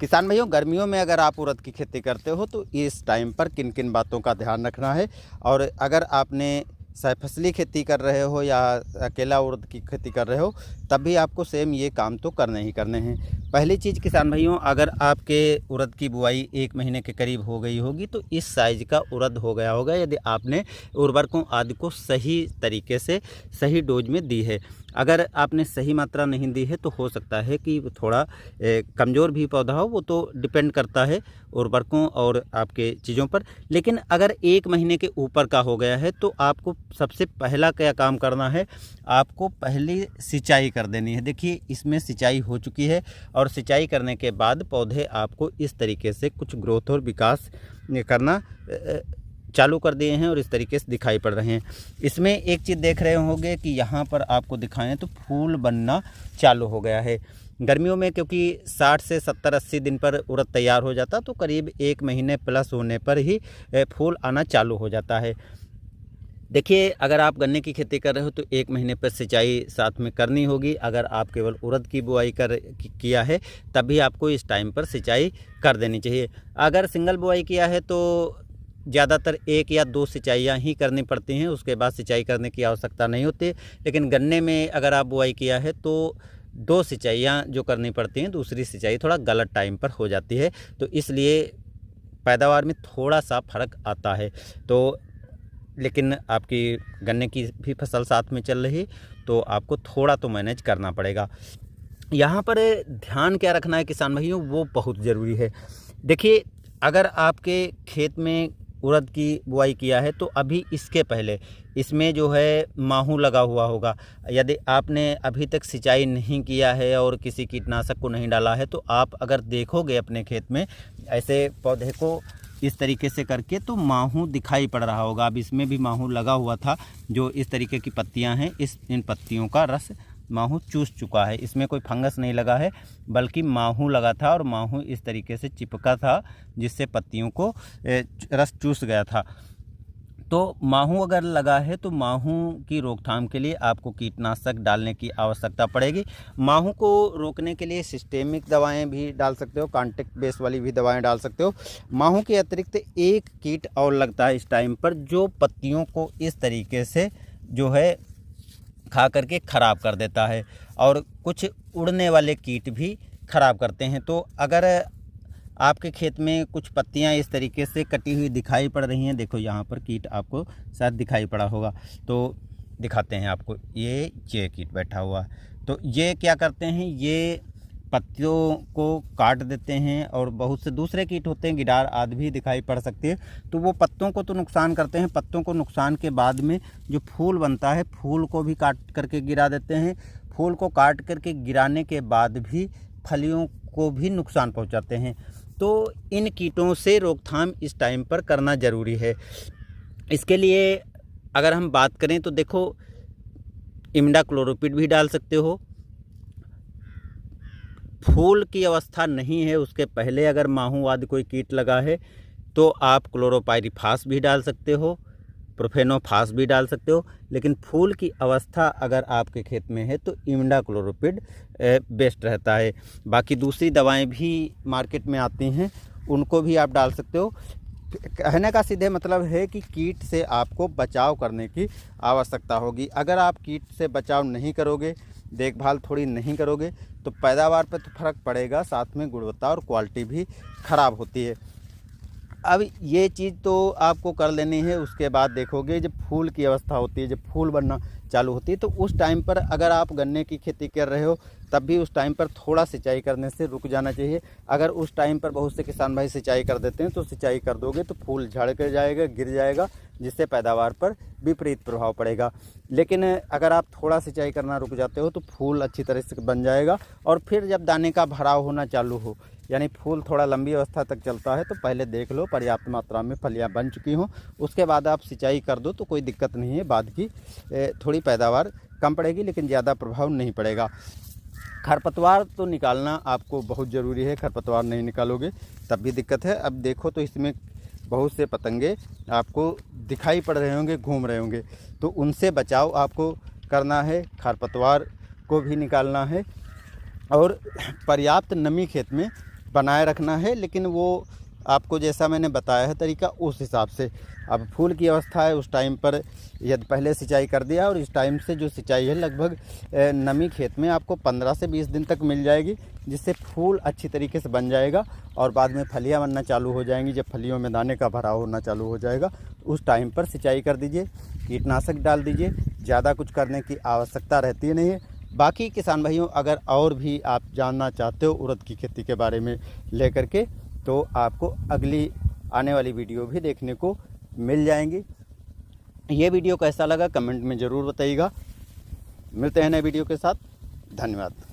किसान भाइयों, गर्मियों में अगर आप उड़द की खेती करते हो तो इस टाइम पर किन किन बातों का ध्यान रखना है। और अगर आपने सहफसली खेती कर रहे हो या अकेला उड़द की खेती कर रहे हो, तब भी आपको सेम ये काम तो करने ही करने हैं। पहली चीज़ किसान भाइयों, अगर आपके उड़द की बुआई 1 महीने के करीब हो गई होगी तो इस साइज़ का उड़द हो गया होगा यदि आपने उर्वरकों आदि को सही तरीके से सही डोज में दी है। अगर आपने सही मात्रा नहीं दी है तो हो सकता है कि थोड़ा कमज़ोर भी पौधा हो, वो तो डिपेंड करता है उर्वरकों और आपके चीज़ों पर। लेकिन अगर 1 महीने के ऊपर का हो गया है तो आपको सबसे पहला क्या काम करना है, आपको पहली सिंचाई कर देनी है। देखिए इसमें सिंचाई हो चुकी है और सिंचाई करने के बाद पौधे आपको इस तरीके से कुछ ग्रोथ और विकास करना चालू कर दिए हैं और इस तरीके से दिखाई पड़ रहे हैं। इसमें एक चीज़ देख रहे होंगे कि यहाँ पर आपको दिखाएं तो फूल बनना चालू हो गया है। गर्मियों में क्योंकि 60 से 70-80 दिन पर उड़द तैयार हो जाता तो करीब 1 महीने प्लस होने पर ही फूल आना चालू हो जाता है। देखिए अगर आप गन्ने की खेती कर रहे हो तो 1 महीने पर सिंचाई साथ में करनी होगी। अगर आप केवल उड़द की बुआई किया है तब भी आपको इस टाइम पर सिंचाई कर देनी चाहिए। अगर सिंगल बुआई किया है तो ज़्यादातर 1 या 2 सिंचाइयाँ ही करनी पड़ती हैं, उसके बाद सिंचाई करने की आवश्यकता नहीं होती। लेकिन गन्ने में अगर आप बुआई किया है तो 2 सिंचाइयाँ जो करनी पड़ती हैं, दूसरी सिंचाई थोड़ा गलत टाइम पर हो जाती है, तो इसलिए पैदावार में थोड़ा सा फ़र्क आता है। तो लेकिन आपकी गन्ने की भी फसल साथ में चल रही तो आपको थोड़ा तो मैनेज करना पड़ेगा। यहाँ पर ध्यान क्या रखना है किसान भाइयों, वो बहुत ज़रूरी है। देखिए अगर आपके खेत में उड़द की बुआई किया है तो अभी इसके पहले इसमें जो है माहू लगा हुआ होगा। यदि आपने अभी तक सिंचाई नहीं किया है और किसी कीटनाशक को नहीं डाला है तो आप अगर देखोगे अपने खेत में ऐसे पौधे को इस तरीके से करके तो माहू दिखाई पड़ रहा होगा। अब इसमें भी माहू लगा हुआ था, जो इस तरीके की पत्तियां हैं, इन पत्तियों का रस माहू चूस चुका है। इसमें कोई फंगस नहीं लगा है बल्कि माहू लगा था और माहू इस तरीके से चिपका था जिससे पत्तियों को रस चूस गया था। तो माहू अगर लगा है तो माहू की रोकथाम के लिए आपको कीटनाशक डालने की आवश्यकता पड़ेगी। माहू को रोकने के लिए सिस्टेमिक दवाएं भी डाल सकते हो, कॉन्टैक्ट बेस वाली भी दवाएं डाल सकते हो। माहू के अतिरिक्त एक कीट और लगता है इस टाइम पर, जो पत्तियों को इस तरीके से जो है खा करके ख़राब कर देता है और कुछ उड़ने वाले कीट भी ख़राब करते हैं। तो अगर आपके खेत में कुछ पत्तियां इस तरीके से कटी हुई दिखाई पड़ रही हैं, देखो यहाँ पर कीट आपको शायद दिखाई पड़ा होगा, तो दिखाते हैं आपको। ये कीट बैठा हुआ, तो ये क्या करते हैं, ये पत्तियों को काट देते हैं। और बहुत से दूसरे कीट होते हैं, गिडार आदि भी दिखाई पड़ सकती है, तो वो पत्तों को तो नुकसान करते हैं। पत्तों को नुकसान के बाद में जो फूल बनता है, फूल को भी काट करके गिरा देते हैं। फूल को काट करके गिराने के बाद भी फलियों को भी नुकसान पहुंचाते हैं। तो इन कीटों से रोकथाम इस टाइम पर करना ज़रूरी है। इसके लिए अगर हम बात करें तो देखो इमिडाक्लोप्रिड भी डाल सकते हो। फूल की अवस्था नहीं है उसके पहले अगर माहू आदि कोई कीट लगा है तो आप क्लोरोपाइरीफास भी डाल सकते हो, प्रोफेनोफास भी डाल सकते हो। लेकिन फूल की अवस्था अगर आपके खेत में है तो इमिडाक्लोप्रिड बेस्ट रहता है। बाकी दूसरी दवाएं भी मार्केट में आती हैं, उनको भी आप डाल सकते हो। कहने का सीधे मतलब है कि कीट से आपको बचाव करने की आवश्यकता होगी। अगर आप कीट से बचाव नहीं करोगे, देखभाल थोड़ी नहीं करोगे, तो पैदावार पर तो फ़र्क पड़ेगा, साथ में गुणवत्ता और क्वालिटी भी ख़राब होती है। अब ये चीज़ तो आपको कर लेनी है। उसके बाद देखोगे जब फूल की अवस्था होती है, जब फूल बनना चालू होती है, तो उस टाइम पर अगर आप गन्ने की खेती कर रहे हो तब भी उस टाइम पर थोड़ा सिंचाई करने से रुक जाना चाहिए। अगर उस टाइम पर बहुत से किसान भाई सिंचाई कर देते हैं तो सिंचाई कर दोगे तो फूल झड़ कर जाएगा, गिर जाएगा, जिससे पैदावार पर विपरीत प्रभाव पड़ेगा। लेकिन अगर आप थोड़ा सिंचाई करना रुक जाते हो तो फूल अच्छी तरह से बन जाएगा। और फिर जब दाने का भराव होना चालू हो, यानी फूल थोड़ा लंबी अवस्था तक चलता है, तो पहले देख लो पर्याप्त मात्रा में फलियां बन चुकी हों, उसके बाद आप सिंचाई कर दो तो कोई दिक्कत नहीं है। बाद की थोड़ी पैदावार कम पड़ेगी लेकिन ज़्यादा प्रभाव नहीं पड़ेगा। खरपतवार तो निकालना आपको बहुत ज़रूरी है, खरपतवार नहीं निकालोगे तब भी दिक्कत है। अब देखो तो इसमें बहुत से पतंगे आपको दिखाई पड़ रहे होंगे, घूम रहे होंगे, तो उनसे बचाव आपको करना है, खरपतवार को भी निकालना है। और पर्याप्त नमी खेत में बनाए रखना है, लेकिन वो आपको जैसा मैंने बताया है तरीका, उस हिसाब से। अब फूल की अवस्था है, उस टाइम पर यदि पहले सिंचाई कर दिया, और इस टाइम से जो सिंचाई है लगभग नमी खेत में आपको 15 से 20 दिन तक मिल जाएगी, जिससे फूल अच्छी तरीके से बन जाएगा और बाद में फलियां बनना चालू हो जाएंगी। जब फलियों में दाने का भराव होना चालू हो जाएगा, उस टाइम पर सिंचाई कर दीजिए, कीटनाशक डाल दीजिए। ज़्यादा कुछ करने की आवश्यकता रहती नहीं है। बाकी किसान भाइयों, अगर और भी आप जानना चाहते हो उड़द की खेती के बारे में लेकर के, तो आपको अगली आने वाली वीडियो भी देखने को मिल जाएंगी। ये वीडियो कैसा लगा कमेंट में ज़रूर बताइएगा। मिलते हैं नए वीडियो के साथ। धन्यवाद।